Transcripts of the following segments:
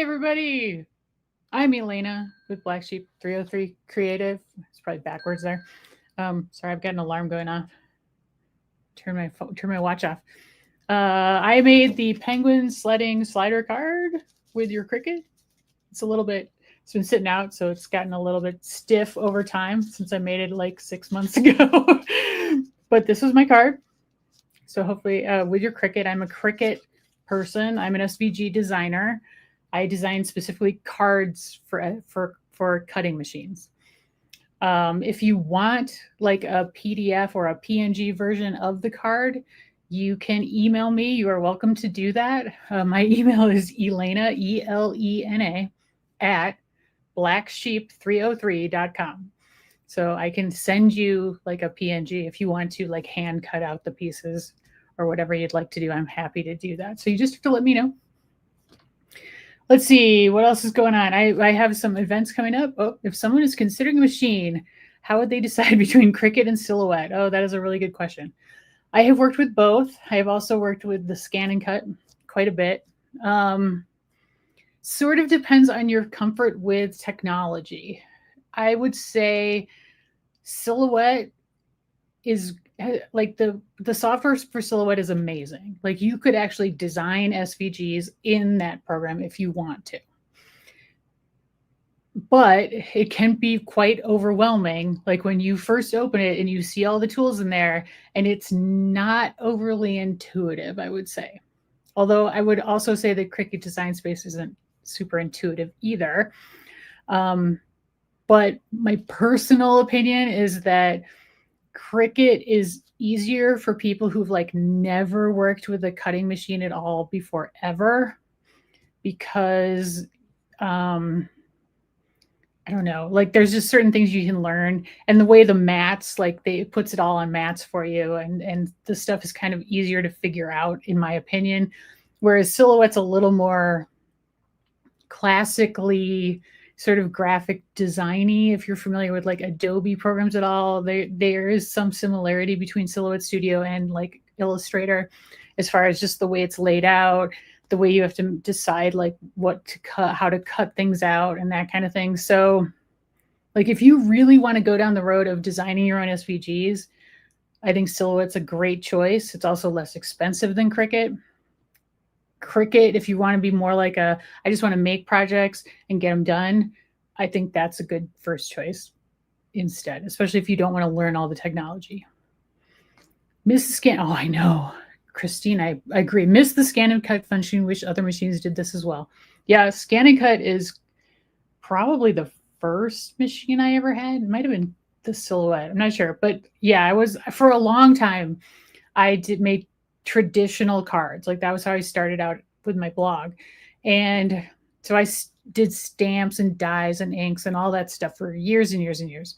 everybody. I'm Elena with Black Sheep 303 Creative. It's probably backwards there. Sorry, I've got an alarm going off. Turn my watch off. I made the penguin sledding slider card with your Cricut. It's a little bit. It's been sitting out, so it's gotten a little bit stiff over time since I made it like 6 months ago. But this was my card. So hopefully, with your Cricut, I'm a Cricut person. I'm an SVG designer. I design specifically cards for cutting machines. If you want like a PDF or a PNG version of the card, you can email me. You are welcome to do that. My email is Elena, ELENA, at blacksheep303.com. So I can send you like a PNG if you want to like hand cut out the pieces or whatever you'd like to do. I'm happy to do that. So you just have to let me know. Let's see what else is going on. I have some events coming up. Oh, if someone is considering a machine, how would they decide between Cricut and Silhouette? Oh, that is a really good question. I have worked with both. I have also worked with the Scan and Cut quite a bit. Sort of depends on your comfort with technology. I would say Silhouette is like the software for Silhouette is amazing. Like you could actually design SVGs in that program if you want to. But it can be quite overwhelming. Like when you first open it and you see all the tools in there and it's not overly intuitive, I would say. Although I would also say that Cricut Design Space isn't super intuitive either. But my personal opinion is that Cricut is easier for people who've like never worked with a cutting machine at all before ever, because I don't know, like there's just certain things you can learn, and the way the mats, like it puts it all on mats for you, and the stuff is kind of easier to figure out in my opinion, whereas Silhouette's a little more classically sort of graphic designy. If you're familiar with like Adobe programs at all, there is some similarity between Silhouette Studio and like Illustrator as far as just the way it's laid out, the way you have to decide like what to cut, how to cut things out and that kind of thing. So like if you really want to go down the road of designing your own SVGs, I think Silhouette's a great choice. It's also less expensive than Cricut. Cricut, if you want to be more like I just want to make projects and get them done, I think that's a good first choice instead, especially if you don't want to learn all the technology. Miss the scan. Oh, I know. Christine, I agree. Miss the scan and cut function. Wish other machines did this as well. Yeah, scan and cut is probably the first machine I ever had. It might have been the Silhouette. I'm not sure. But yeah, I was, for a long time, I did make traditional cards. Like that was how I started out with my blog. And so I did stamps and dies and inks and all that stuff for years and years and years.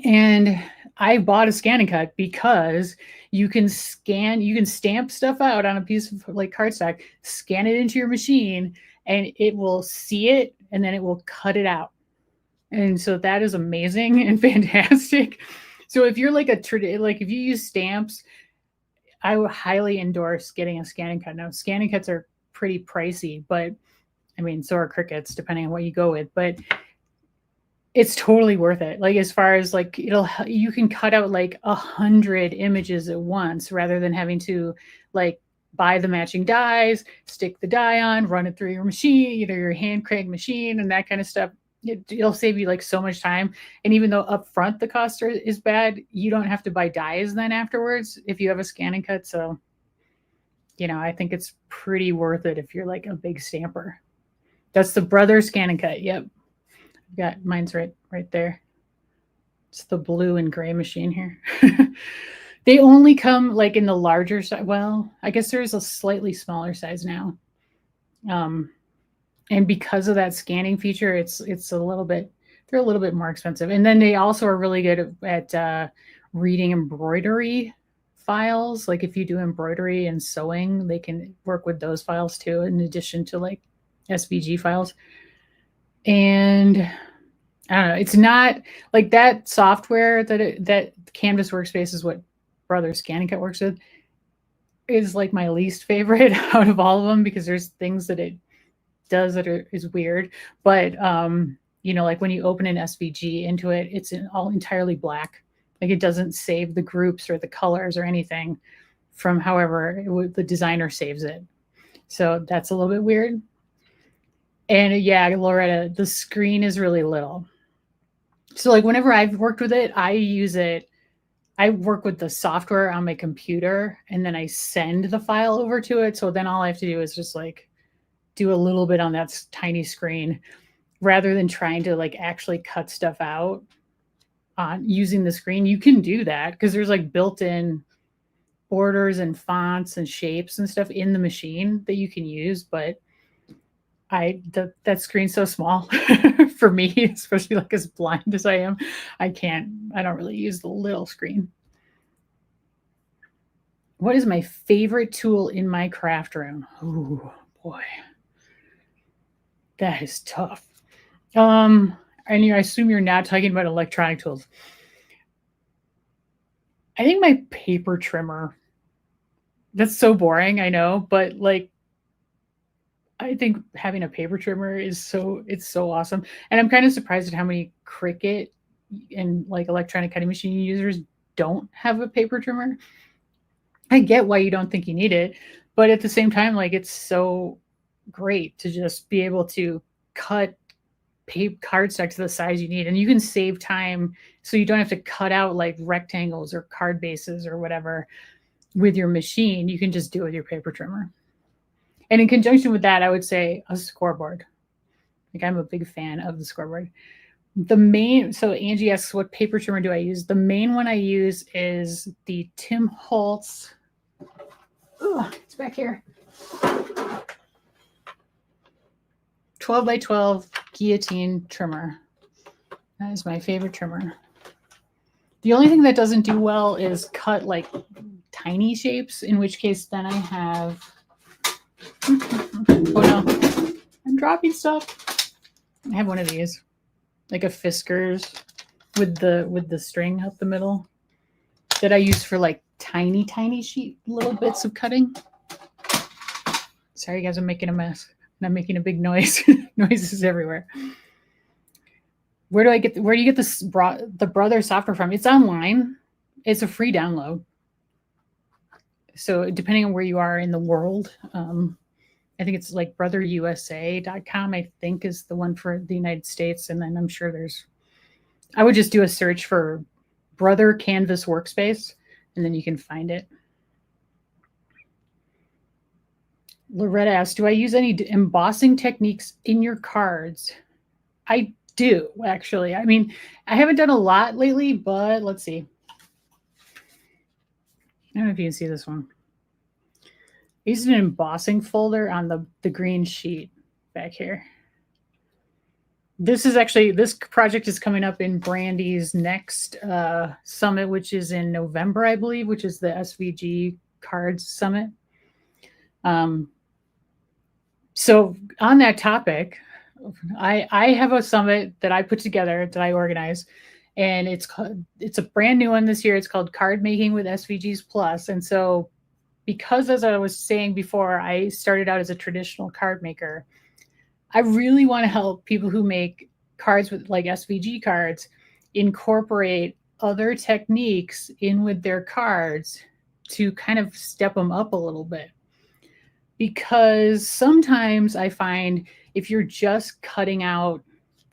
And I bought a scan and cut because you can stamp stuff out on a piece of like cardstock, scan it into your machine, and it will see it and then it will cut it out. And so that is amazing and fantastic. So if you're like like if you use stamps, I would highly endorse getting a scan and cut. Now, scan and cuts are pretty pricey, but I mean, so are Cricuts, depending on what you go with. But it's totally worth it. Like as far as like you can cut out like 100 images at once rather than having to like buy the matching dies, stick the die on, run it through your machine, your hand crank machine, and that kind of stuff. It'll save you like so much time. And even though up front the cost is bad, you don't have to buy dies then afterwards if you have a scan and cut. So, I think it's pretty worth it if you're like a big stamper. That's the Brother scan and cut. Yep. I've got mine's right there. It's the blue and gray machine here. They only come like in the larger size. Well, I guess there's a slightly smaller size now. And because of that scanning feature, it's a little bit, they're a little bit more expensive. And then they also are really good at reading embroidery files. Like if you do embroidery and sewing, they can work with those files too, in addition to like SVG files. And I don't know, it's not like that software that Canvas Workspace is what Brother Scan and Cut works with is like my least favorite out of all of them, because there's things that it does that is weird. But you know, like when you open an SVG into it, it's all entirely black. Like it doesn't save the groups or the colors or anything from however the designer saves it. So that's a little bit weird. And yeah, Loretta, the screen is really little. So like whenever I've worked with it, I work with the software on my computer and then I send the file over to it. So then all I have to do is just like do a little bit on that tiny screen rather than trying to like actually cut stuff out on using the screen. You can do that because there's like built-in borders and fonts and shapes and stuff in the machine that you can use, but that screen's so small for me, especially like as blind as I am. I don't really use the little screen. What is my favorite tool in my craft room? Oh boy, that is tough. And I assume you're not talking about electronic tools. I think my paper trimmer. That's so boring, I know, but like I think having a paper trimmer it's so awesome. And I'm kind of surprised at how many Cricut and like electronic cutting machine users don't have a paper trimmer. I get why you don't think you need it, but at the same time, like it's so great to just be able to cut cardstock to the size you need, and you can save time so you don't have to cut out like rectangles or card bases or whatever with your machine. You can just do it with your paper trimmer. And in conjunction with that, I would say a scoreboard. Like I'm a big fan of the scoreboard. So Angie asks, what paper trimmer do I use? The main one I use is the Tim Holtz. Oh, it's back here. 12 by 12 guillotine trimmer. That is my favorite trimmer. The only thing that doesn't do well is cut like tiny shapes, in which case then I have, oh no, I'm dropping stuff. I have one of these, like a Fiskars with the string up the middle that I use for like tiny little bits of cutting. Sorry guys, I'm making a mess and I'm making a big noise. Noises everywhere. Where do you get the Brother software from? It's online. It's a free download. So depending on where you are in the world, I think it's like brotherusa.com, I think is the one for the United States. And then I'm sure I would just do a search for Brother Canvas Workspace, and then you can find it. Loretta asks, do I use any embossing techniques in your cards? I do, actually. I mean, I haven't done a lot lately, but let's see. I don't know if you can see this one. I used an embossing folder on the green sheet back here. This project is coming up in Brandy's next summit, which is in November, I believe, which is the SVG Cards Summit. So on that topic, I have a summit that I put together, that I organize, and it's a brand new one this year. It's called Card Making with SVGs Plus. And so because, as I was saying before, I started out as a traditional card maker, I really want to help people who make cards with like SVG cards incorporate other techniques in with their cards to kind of step them up a little bit. Because sometimes I find if you're just cutting out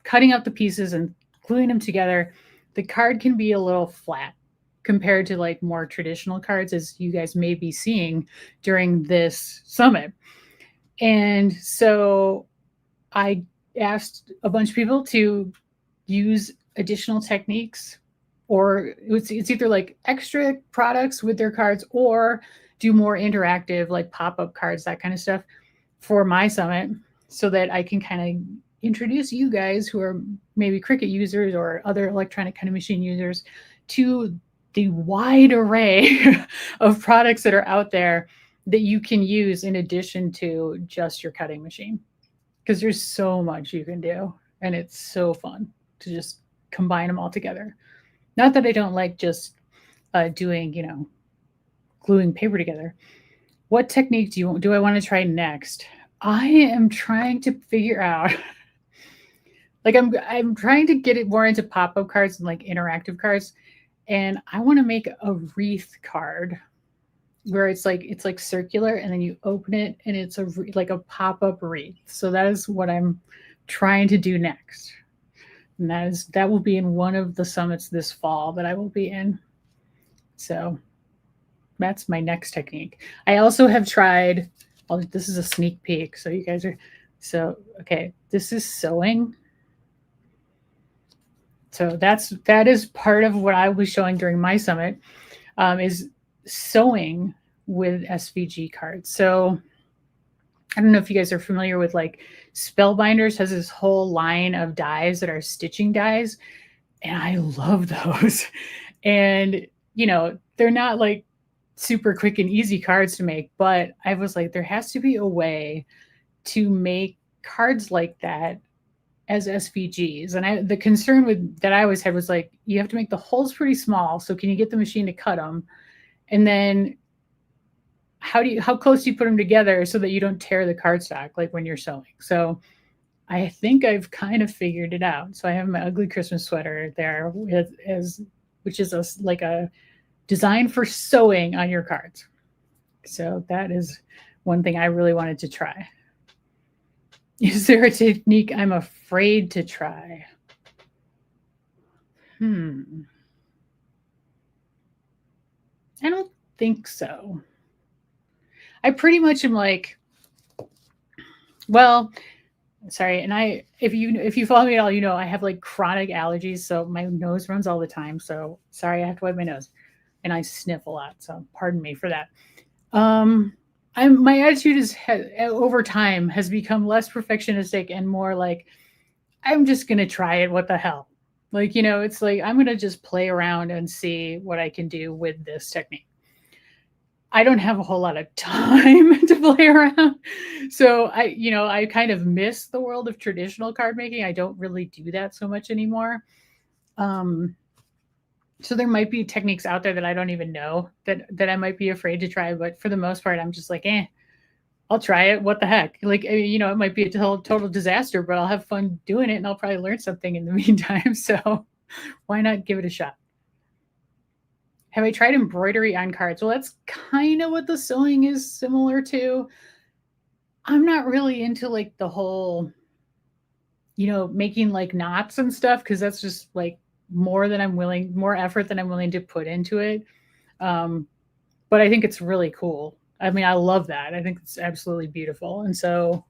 the pieces and gluing them together, the card can be a little flat compared to like more traditional cards, as you guys may be seeing during this summit. And so I asked a bunch of people to use additional techniques, or it's either like extra products with their cards or do more interactive, like pop-up cards, that kind of stuff for my summit, so that I can kind of introduce you guys who are maybe Cricut users or other electronic cutting machine users to the wide array of products that are out there that you can use in addition to just your cutting machine. Because there's so much you can do, and it's so fun to just combine them all together. Not that I don't like just doing, gluing paper together. What technique do I want to try next? I am trying to figure out like I'm trying to get it more into pop-up cards and like interactive cards, and I want to make a wreath card where it's like circular and then you open it and it's like a pop-up wreath. So that is what I'm trying to do next. And that will be in one of the summits this fall that I will be in. So that's my next technique. I also have tried, oh, this is a sneak peek. So you guys are, so, okay, this is sewing. So that is part of what I was showing during my summit, is sewing with SVG cards. So I don't know if you guys are familiar with like Spellbinders has this whole line of dies that are stitching dies, and I love those. And you know, they're not like super quick and easy cards to make, but I was like, there has to be a way to make cards like that as SVGs. And the concern with that I always had was like, you have to make the holes pretty small. So can you get the machine to cut them? And then how close do you put them together so that you don't tear the cardstock like when you're sewing? So I think I've kind of figured it out. So I have my ugly Christmas sweater there which is like a design for sewing on your cards. So that is one thing I really wanted to try. Is there a technique I'm afraid to try? I don't think so. I pretty much am like, well, sorry, and if you follow me at all, you know I have like chronic allergies, so my nose runs all the time. So sorry, I have to wipe my nose, and I sniff a lot. So pardon me for that. My attitude is over time has become less perfectionistic and more like I'm just gonna try it. What the hell? Like, you know, it's like I'm gonna just play around and see what I can do with this technique. I don't have a whole lot of time to play around. So I kind of miss the world of traditional card making. I don't really do that so much anymore. So there might be techniques out there that I don't even know that I might be afraid to try, but for the most part, I'm just like, I'll try it. What the heck? Like, you know, it might be a total disaster, but I'll have fun doing it and I'll probably learn something in the meantime. So why not give it a shot? Have I tried embroidery on cards? Well, that's kind of what the sewing is similar to. I'm not really into like the whole, you know, making like knots and stuff because that's just like more effort than I'm willing to put into it. But I think it's really cool. I mean, I love that. I think it's absolutely beautiful. And so,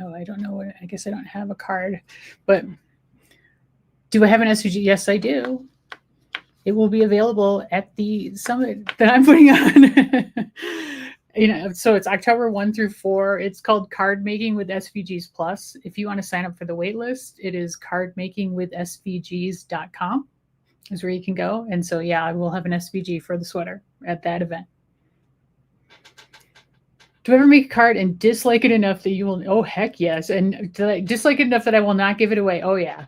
oh, I don't know. I guess I don't have a card, but do I have an SVG? Yes, I do. It will be available at the summit that I'm putting on. You know, so it's October 1 through 4. It's called Card Making with SVGs Plus. If you want to sign up for the wait list, it is cardmakingwithsvgs.com is where you can go. And so, yeah, I will have an SVG for the sweater at that event. Do I ever make a card and dislike it enough that you will? Oh, heck yes. And dislike it enough that I will not give it away? Oh, yeah.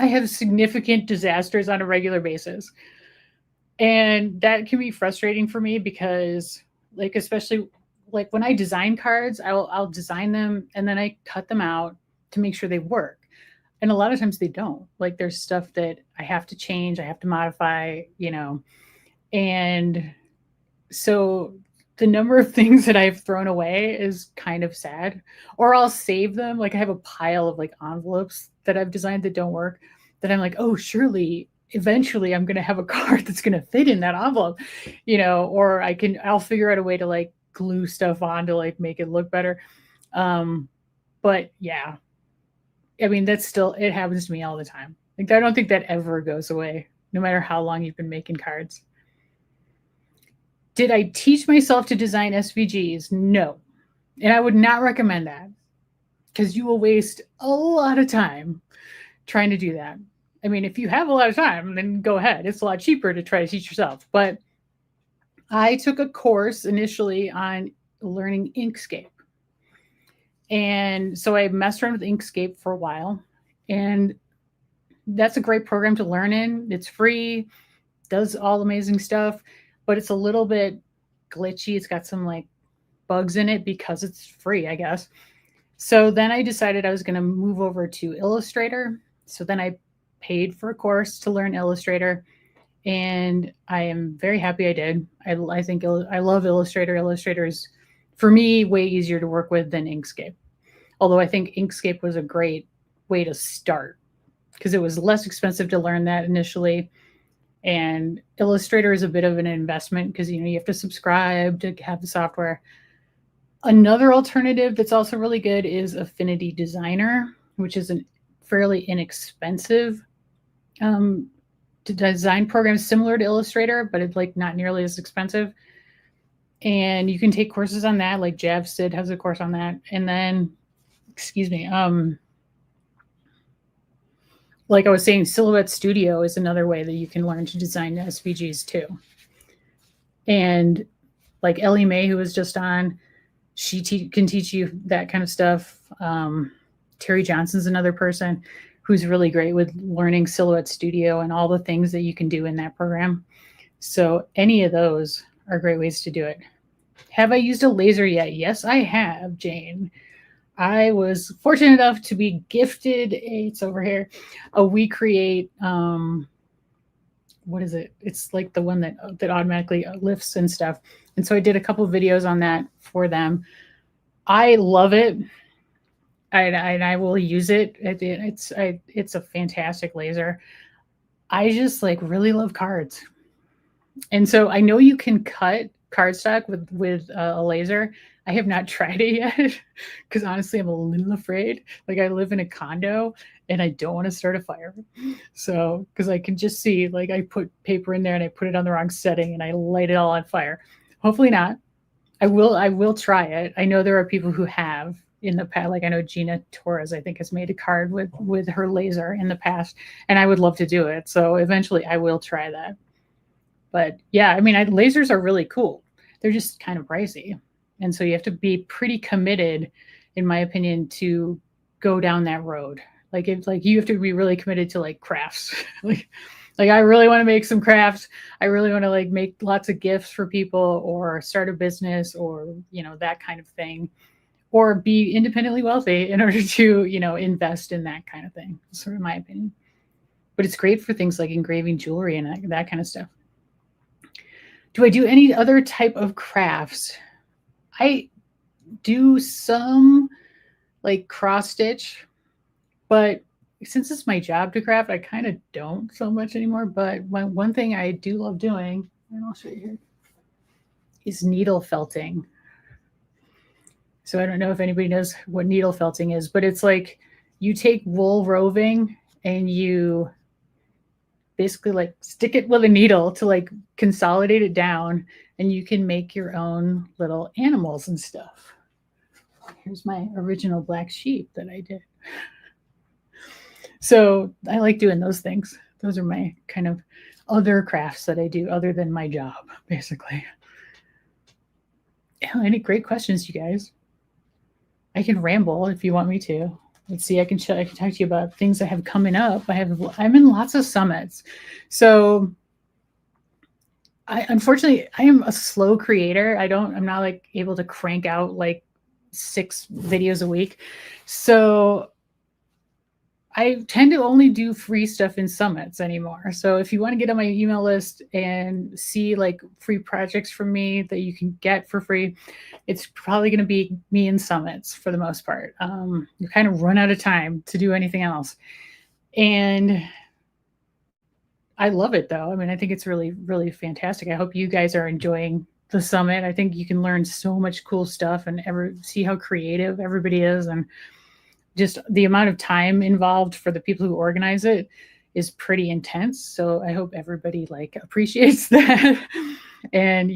I have significant disasters on a regular basis. And that can be frustrating for me because, like, especially like when I design cards, I'll design them and then I cut them out to make sure they work. And a lot of times they don't. Like there's stuff that I have to change, I have to modify, you know. And so the number of things that I've thrown away is kind of sad. Or I'll save them. Like I have a pile of like envelopes that I've designed that don't work that I'm like, oh, surely eventually I'm going to have a card that's going to fit in that envelope, you know, or I'll figure out a way to like glue stuff on to like make it look better. But yeah, I mean, it happens to me all the time. Like, I don't think that ever goes away, no matter how long you've been making cards. Did I teach myself to design SVGs? No. And I would not recommend that because you will waste a lot of time trying to do that. I mean, if you have a lot of time, then go ahead. It's a lot cheaper to try to teach yourself. But I took a course initially on learning Inkscape. And so I messed around with Inkscape for a while. And that's a great program to learn in. It's free, does all amazing stuff, but it's a little bit glitchy. It's got some like bugs in it because it's free, I guess. So then I decided I was going to move over to Illustrator. So then I paid for a course to learn Illustrator, and I am very happy I did. I think I love Illustrator. Illustrator is, for me, way easier to work with than Inkscape. Although I think Inkscape was a great way to start because it was less expensive to learn that initially. And Illustrator is a bit of an investment because you have to subscribe to have the software. Another alternative that's also really good is Affinity Designer, which is a fairly inexpensive design program similar to Illustrator, but it's like not nearly as expensive. And you can take courses on that, like Javsid has a course on that. And then, excuse me, like I was saying, Silhouette Studio is another way that you can learn to design SVGs too. And like Ellie Mae, who was just on, she can teach you that kind of stuff. Terry Johnson's another person who's really great with learning Silhouette Studio and all the things that you can do in that program. So any of those are great ways to do it. Have I used a laser yet? Yes, I have, Jane. I was fortunate enough to be gifted it's over here, a We Create, what is it? It's like the one that automatically lifts and stuff. And so I did a couple of videos on that for them. I love it. And I will use it. It's a fantastic laser. I just like really love cards. And so I know you can cut cardstock with a laser. I have not tried it yet because honestly, I'm a little afraid. Like I live in a condo and I don't want to start a fire. So, because I can just see, like I put paper in there and I put it on the wrong setting and I light it all on fire. Hopefully not. I will try it. I know there are people who have in the past, like I know Gina Torres, I think, has made a card with her laser in the past, and I would love to do it. So eventually I will try that. But yeah, I mean, lasers are really cool. They're just kind of pricey. And so you have to be pretty committed, in my opinion, to go down that road. Like it's like you have to be really committed to like crafts. like I really want to make some crafts. I really want to like make lots of gifts for people or start a business or, that kind of thing. Or be independently wealthy in order to, invest in that kind of thing. Sort of my opinion. But it's great for things like engraving jewelry and that kind of stuff. Do I do any other type of crafts? I do some like cross stitch, but since it's my job to craft, I kind of don't so much anymore. But one thing I do love doing, and I'll show you here, is needle felting. So I don't know if anybody knows what needle felting is, but it's like you take wool roving and you basically like stick it with a needle to like consolidate it down, and you can make your own little animals and stuff. Here's my original black sheep that I did. So I like doing those things. Those are my kind of other crafts that I do other than my job, basically. Yeah, any great questions, you guys. I can ramble if you want me to. Let's see, I can talk to you about things I have coming up. I'm in lots of summits. So unfortunately, I am a slow creator. I'm not like able to crank out like 6 videos a week. So I tend to only do free stuff in summits anymore. So if you want to get on my email list and see like free projects from me that you can get for free, it's probably going to be me in summits for the most part. You kind of run out of time to do anything else. And I love it though. I mean, I think it's really, really fantastic. I hope you guys are enjoying the summit. I think you can learn so much cool stuff and see how creative everybody is, and just the amount of time involved for the people who organize it is pretty intense. So I hope everybody like appreciates that and,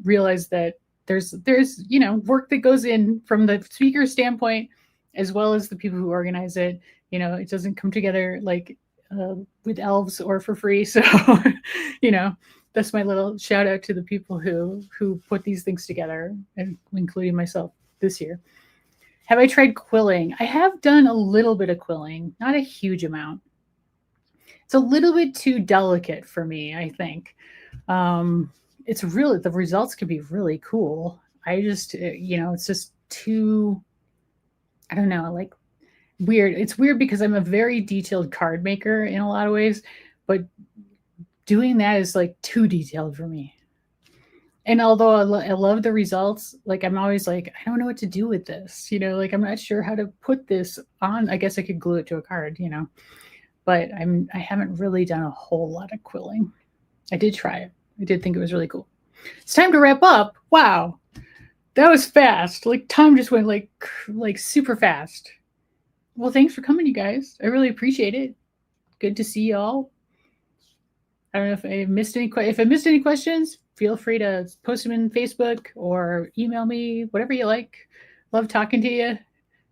realize that there's, work that goes in from the speaker standpoint, as well as the people who organize it. It doesn't come together like with elves or for free. So, that's my little shout out to the people who put these things together, and including myself this year. Have I tried quilling? I have done a little bit of quilling, not a huge amount. It's a little bit too delicate for me, I think. The results can be really cool. I just, it's just too, I don't know, like weird. It's weird because I'm a very detailed card maker in a lot of ways, but doing that is like too detailed for me. And although I love the results, like I'm always like, I don't know what to do with this, like I'm not sure how to put this on. I guess I could glue it to a card, but I haven't really done a whole lot of quilling. I did try it. I did think it was really cool. It's time to wrap up. Wow. That was fast. Like time just went like super fast. Well, thanks for coming, you guys. I really appreciate it. Good to see y'all. I don't know if I missed any. If I missed any questions, feel free to post them in Facebook or email me, whatever you like. Love talking to you.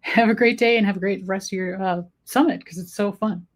Have a great day and have a great rest of your summit because it's so fun.